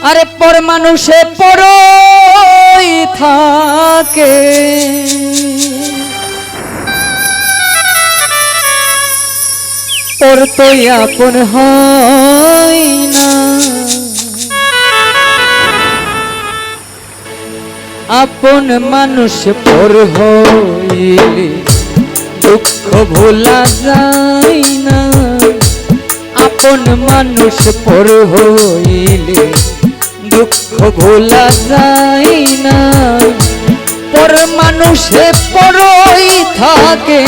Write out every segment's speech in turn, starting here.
আরে পর মানুষে পরই থাকে, পর তো আপন হয় না। আপন মানুষ পর হইলে দুঃখ ভোলা যায় না। আপন মানুষ পর হইলে দুঃখ ভোলা যায় না। পর মানুষে পরই থাকে,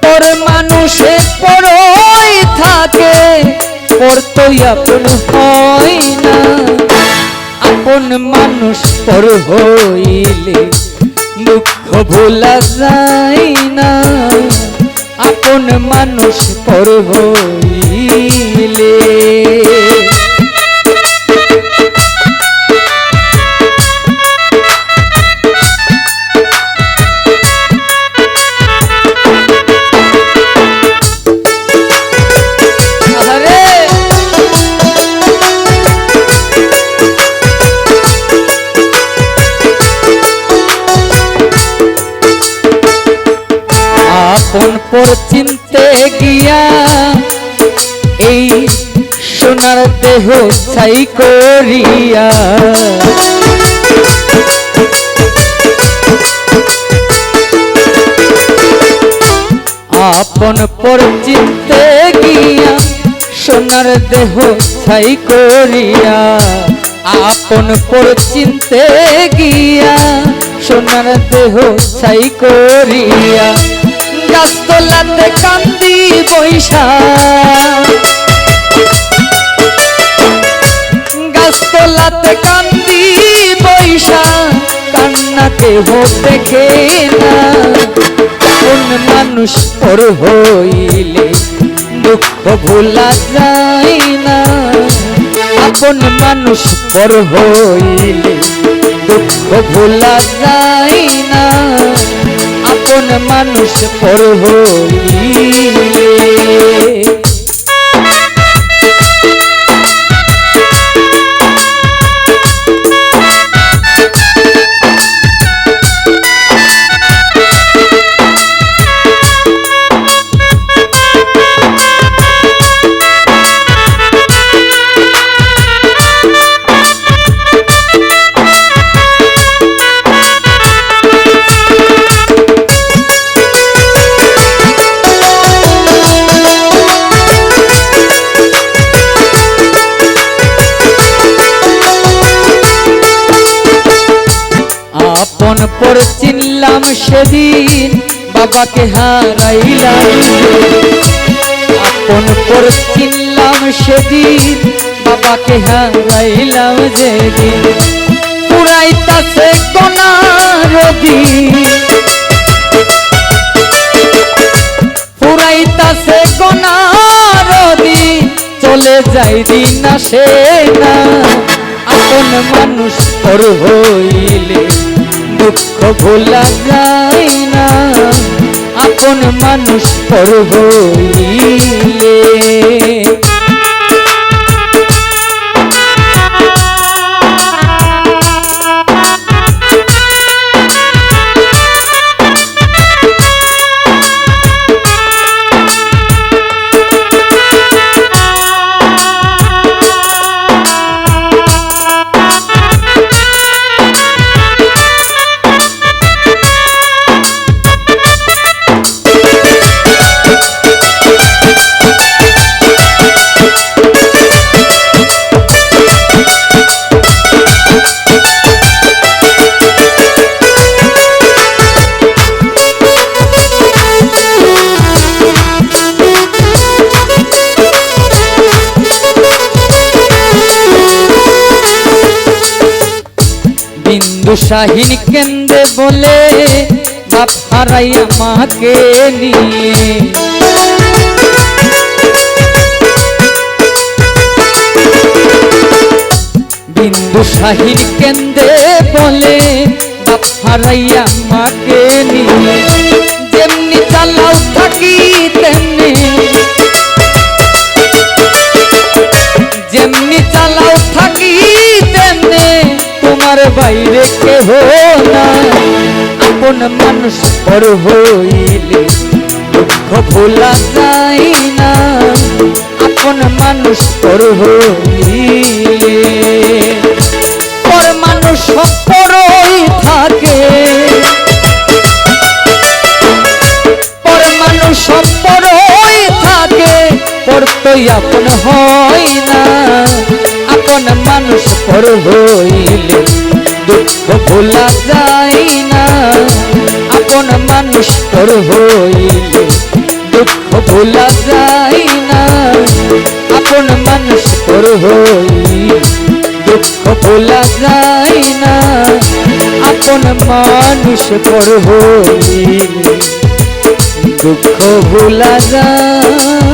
পর মানুষে পরই থাকে, পর তো আপন হয় না। আপন মানুষ পর হইলে দুঃখ ভোলা যায় না। আপন মানুষ পর হইলে আপন পর চিনতে গিয়া এই সোনার দেহ ছাই করিয়া, আপন পর চিনতে গিয়া সোনার দেহ ছাই করিয়া, আপন পর চিনতে গিয়া সোনার দেহ ছাই করিয়া, গাছতলাতে কান্দি বৈশা, গাছতলাতে কান্দি বৈশা, কান্না কেহ দেখে না। কোন মানুষ পর হইলে দুঃখ ভোলা যায় না। আপন মানুষ পর হইলে দুঃখ ভোলা যায় না। আপন মানুষ পর হইলে আপন পর চিনলাম সেদিন বাবাকে হারাইলাম। আপন পর চিনলাম সেদিন বাবাকে হারাইলাম যেদিন, পুরাইতাছে কোনারদি, পুরাইতাছে কোনারদি, চলে যাই দিন আসে না। আপন মানুষ পর হইলে দুঃখ ভোলা যায় না। আপন মানুষ পর হইলে শাহীন কেন্দ্রে বলে বাপ হারাইয়া মাকে নিয়ে, বিন্দু শাহীন কেন্দ্রে বলে বাপ হারাইয়া মাকে নিয়ে, যেমনি চালাও থাকি তেমনি দুনিয়ার বাইরে কেহ না, আপন মানুষ পর হইলে দুঃখ ভোলা যায় না, আপন মানুষ পর হইলে। পর মানুষ পরই থাকে, পর মানুষ পরই থাকে, পর তো আপন হয় না, আপন মানুষ পর হইলে দুঃখ ভোলা যায় না, আপন মানুষ পর হইলে দুঃখ ভোলা যায় না, আপন মানুষ পর হইলে দুঃখ ভোলা যায় না, আপন মানুষ পর হইলে দুঃখ ভোলা যায়।